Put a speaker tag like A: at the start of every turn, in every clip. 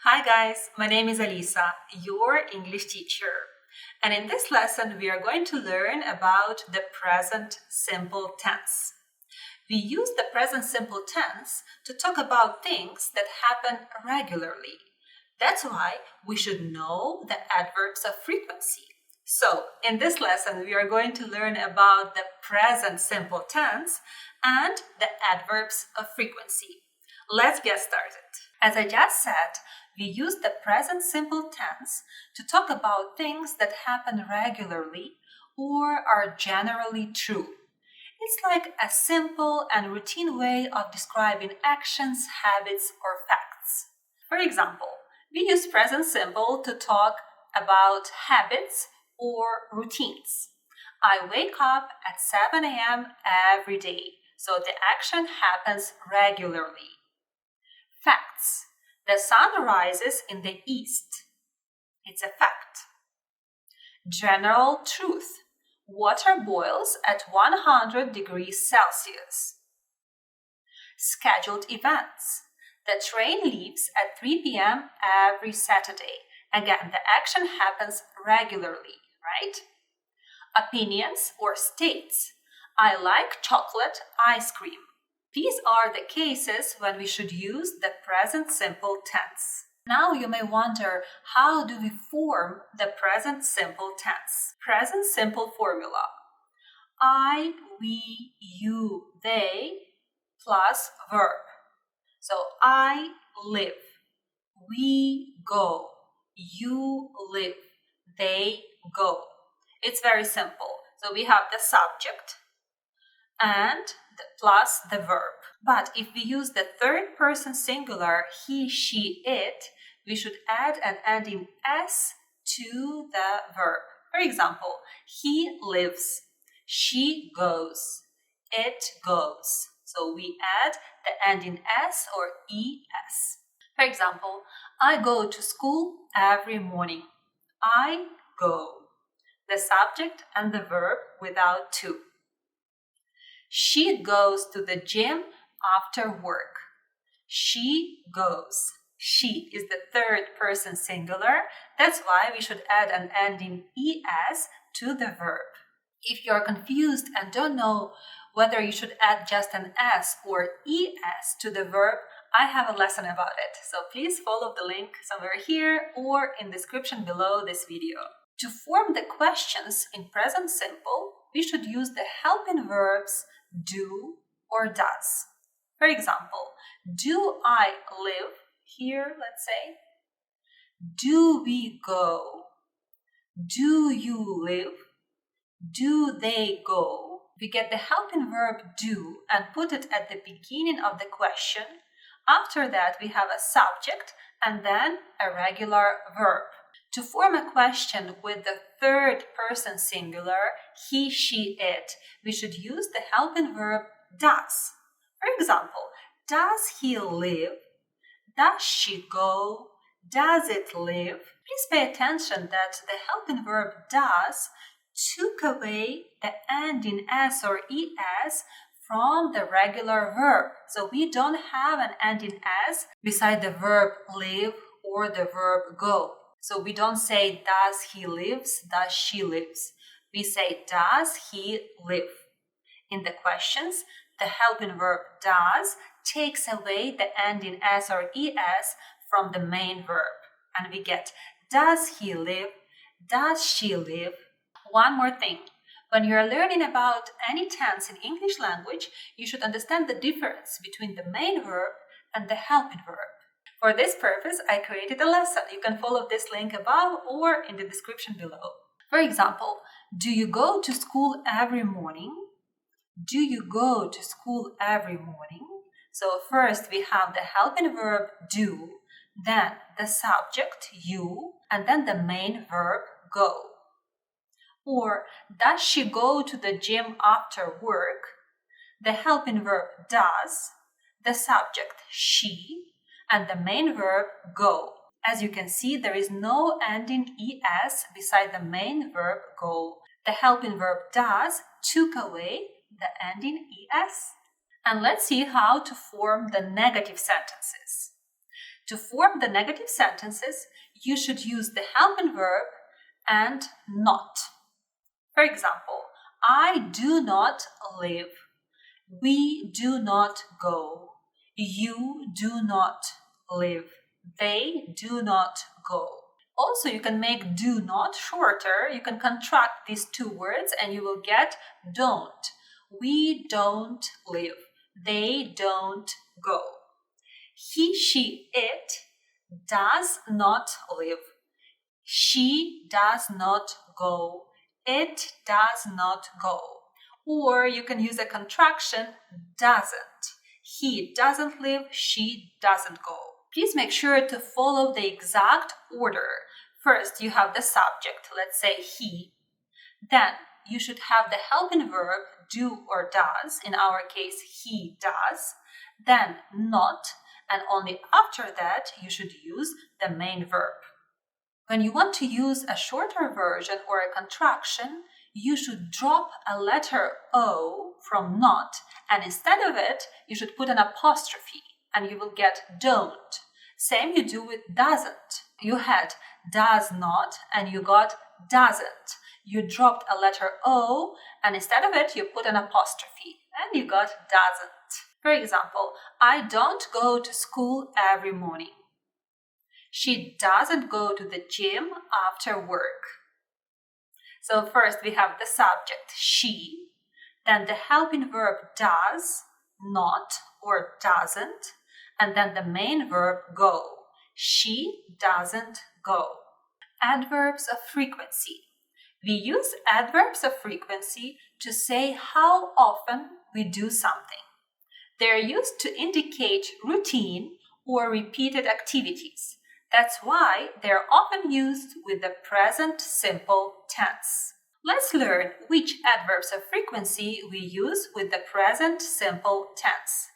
A: Hi guys, my name is Alisa, your English teacher. And in this lesson, we are going to learn about the present simple tense. We use the present simple tense to talk about things that happen regularly. That's why we should know the adverbs of frequency. So, in this lesson, we are going to learn about the present simple tense and the adverbs of frequency. Let's get started. As I just said, we use the present simple tense to talk about things that happen regularly or are generally true. It's like a simple and routine way of describing actions, habits, or facts. For example, we use present simple to talk about habits or routines. I wake up at 7 a.m. every day, so the action happens regularly. Facts. The sun rises in the east. It's a fact. General truth. Water boils at 100 degrees Celsius. Scheduled events. The train leaves at 3 p.m. every Saturday. Again, the action happens regularly, right? Opinions or states. I like chocolate ice cream. These are the cases when we should use the present simple tense. Now you may wonder, how do we form the present simple tense? Present simple formula. I, we, you, they, plus verb. So I live, we go, you live, they go. It's very simple. So we have the subject and plus the verb. But if we use the third person singular, he, she, it, we should add an ending s to the verb. For example, he lives, she goes, it goes. So we add the ending s or es. For example, I go to school every morning. I go. The subject and the verb without to. She goes to the gym after work. She goes. She is the third person singular. That's why we should add an ending es to the verb. If you're confused and don't know whether you should add just an s or es to the verb, I have a lesson about it. So please follow the link somewhere here or in the description below this video. To form the questions in present simple, we should use the helping verbs do or does. For example, do I live here, let's say? Do we go? Do you live? Do they go? We get the helping verb do and put it at the beginning of the question. After that, we have a subject and then a regular verb. To form a question with the third person singular, he, she, it, we should use the helping verb does. For example, does he live? Does she go? Does it live? Please pay attention that the helping verb does took away the ending s or es from the regular verb. So we don't have an ending s beside the verb live or the verb go. So we don't say does he lives, does she lives. We say does he live. In the questions, the helping verb does takes away the ending s or es from the main verb. And we get does he live, does she live. One more thing. When you are learning about any tense in English language, you should understand the difference between the main verb and the helping verb. For this purpose, I created a lesson. You can follow this link above or in the description below. For example, do you go to school every morning? Do you go to school every morning? So first we have the helping verb do, then the subject you, and then the main verb go. Or does she go to the gym after work? The helping verb does, the subject she, and the main verb go. As you can see, there is no ending es beside the main verb go. The helping verb does took away the ending es. And let's see how to form the negative sentences. To form the negative sentences, you should use the helping verb and not. For example, I do not live. We do not go. You do not live. They do not go. Also, you can make do not shorter. You can contract these two words and you will get don't. We don't live. They don't go. He, she, it does not live. She does not go. It does not go. Or you can use a contraction doesn't. He doesn't live. She doesn't go. Please make sure to follow the exact order. First, you have the subject, let's say he. Then you should have the helping verb do or does. In our case, he does. Then not, and only after that you should use the main verb. When you want to use a shorter version or a contraction, you should drop a letter O from not, and instead of it, you should put an apostrophe, and you will get don't. Same you do with doesn't. You had does not, and you got doesn't. You dropped a letter O, and instead of it, you put an apostrophe, and you got doesn't. For example, I don't go to school every morning. She doesn't go to the gym after work. So first we have the subject, she, then the helping verb does, not, or doesn't, and then the main verb go. She doesn't go. Adverbs of frequency. We use adverbs of frequency to say how often we do something. They're used to indicate routine or repeated activities. That's why they're often used with the present simple tense. Let's learn which adverbs of frequency we use with the present simple tense.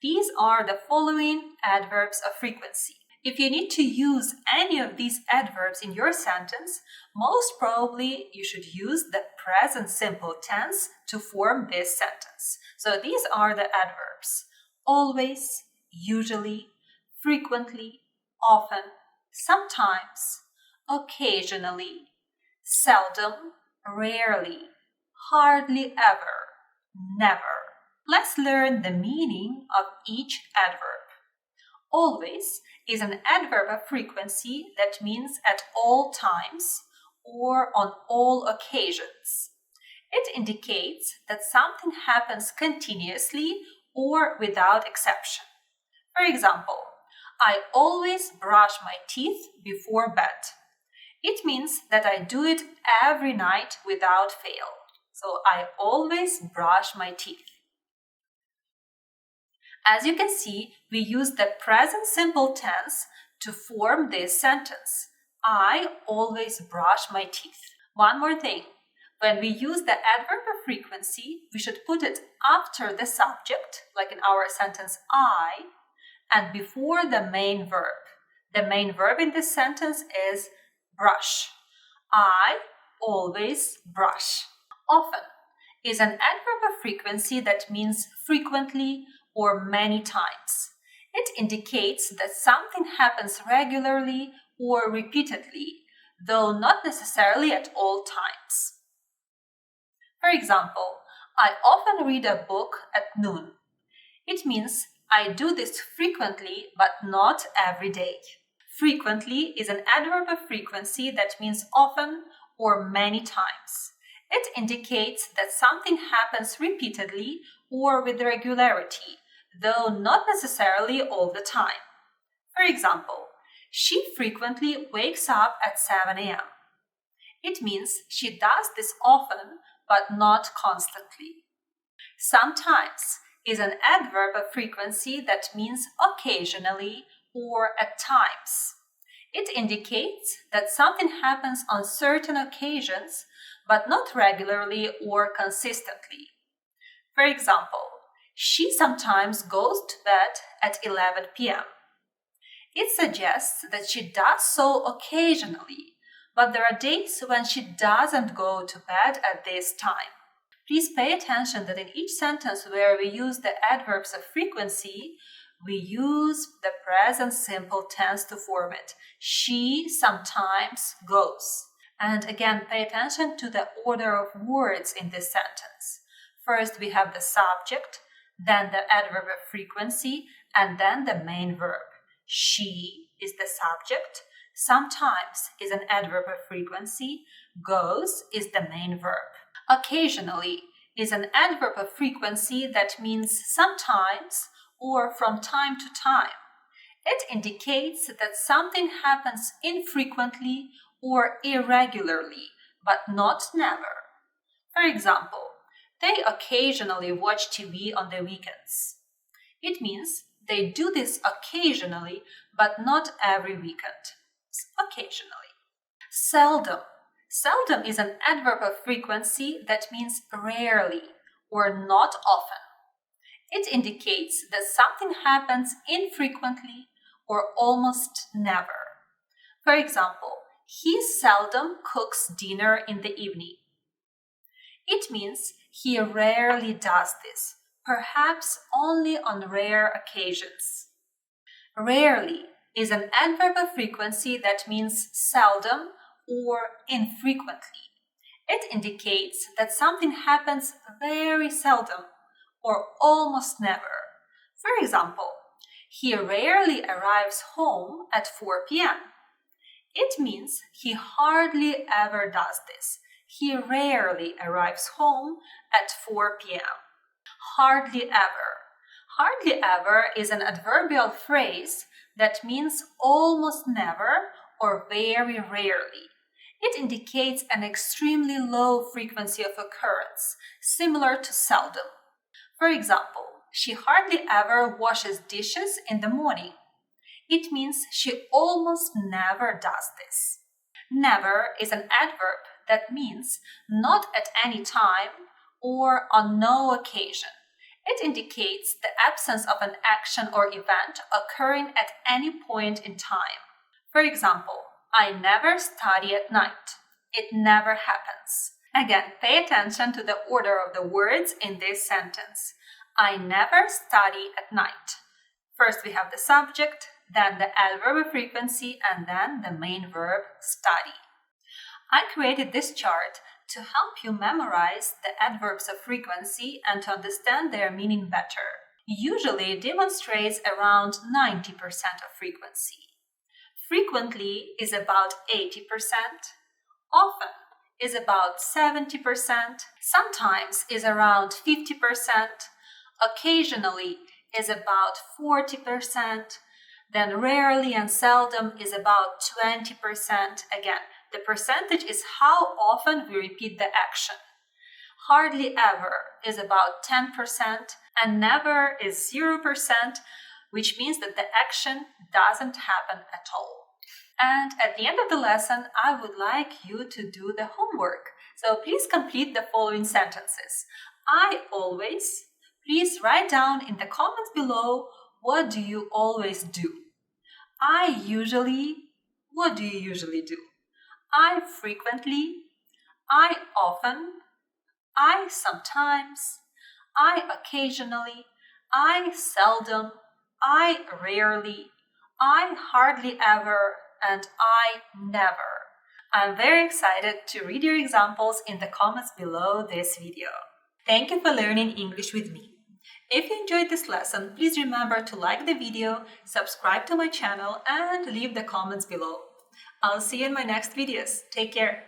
A: These are the following adverbs of frequency. If you need to use any of these adverbs in your sentence, most probably you should use the present simple tense to form this sentence. So these are the adverbs: always, usually, frequently, often, sometimes, occasionally, seldom, rarely, hardly ever, never. Let's learn the meaning of each adverb. Always is an adverb of frequency that means at all times or on all occasions. It indicates that something happens continuously or without exception. For example, I always brush my teeth before bed. It means that I do it every night without fail. So I always brush my teeth. As you can see, we use the present simple tense to form this sentence. I always brush my teeth. One more thing. When we use the adverb of frequency, we should put it after the subject, like in our sentence I, and before the main verb. The main verb in this sentence is brush. I always brush. Often is an adverb of frequency that means frequently or many times. It indicates that something happens regularly or repeatedly, though not necessarily at all times. For example, I often read a book at noon. It means I do this frequently, but not every day. Frequently is an adverb of frequency that means often or many times. It indicates that something happens repeatedly or with regularity, though not necessarily all the time. For example, she frequently wakes up at 7 a.m. It means she does this often, but not constantly. Sometimes is an adverb of frequency that means occasionally or at times. It indicates that something happens on certain occasions, but not regularly or consistently. For example, she sometimes goes to bed at 11 p.m. It suggests that she does so occasionally, but there are days when she doesn't go to bed at this time. Please pay attention that in each sentence where we use the adverbs of frequency, we use the present simple tense to form it. She sometimes goes. And again, pay attention to the order of words in this sentence. First, we have the subject, then the adverb of frequency, and then the main verb. She is the subject, sometimes is an adverb of frequency, goes is the main verb. Occasionally is an adverb of frequency that means sometimes or from time to time. It indicates that something happens infrequently or irregularly, but not never. For example, they occasionally watch TV on the weekends. It means they do this occasionally, but not every weekend. Occasionally. Seldom. Seldom is an adverb of frequency that means rarely or not often. It indicates that something happens infrequently or almost never. For example, he seldom cooks dinner in the evening. It means he rarely does this, perhaps only on rare occasions. Rarely is an adverb of frequency that means seldom or infrequently. It indicates that something happens very seldom or almost never. For example, he rarely arrives home at 4 p.m. It means he hardly ever does this. He rarely arrives home at 4 p.m. Hardly ever. Hardly ever is an adverbial phrase that means almost never or very rarely. It indicates an extremely low frequency of occurrence, similar to seldom. For example, she hardly ever washes dishes in the morning. It means she almost never does this. Never is an adverb that means not at any time or on no occasion. It indicates the absence of an action or event occurring at any point in time. For example, I never study at night. It never happens. Again, pay attention to the order of the words in this sentence. I never study at night. First we have the subject, then the adverb of frequency, and then the main verb, study. I created this chart to help you memorize the adverbs of frequency and to understand their meaning better. Usually it demonstrates around 90% of frequency. Frequently is about 80%, often is about 70%, sometimes is around 50%, occasionally is about 40%, then rarely and seldom is about 20%. Again, the percentage is how often we repeat the action. Hardly ever is about 10%, and never is 0%, which means that the action doesn't happen at all. And at the end of the lesson, I would like you to do the homework. So please complete the following sentences. I always. Please write down in the comments below, what do you always do? I usually. What do you usually do? I frequently. I often. I sometimes. I occasionally. I seldom. I rarely. I hardly ever. And I never. I'm very excited to read your examples in the comments below this video. Thank you for learning English with me. If you enjoyed this lesson, please remember to like the video, subscribe to my channel, and leave the comments below. I'll see you in my next videos. Take care.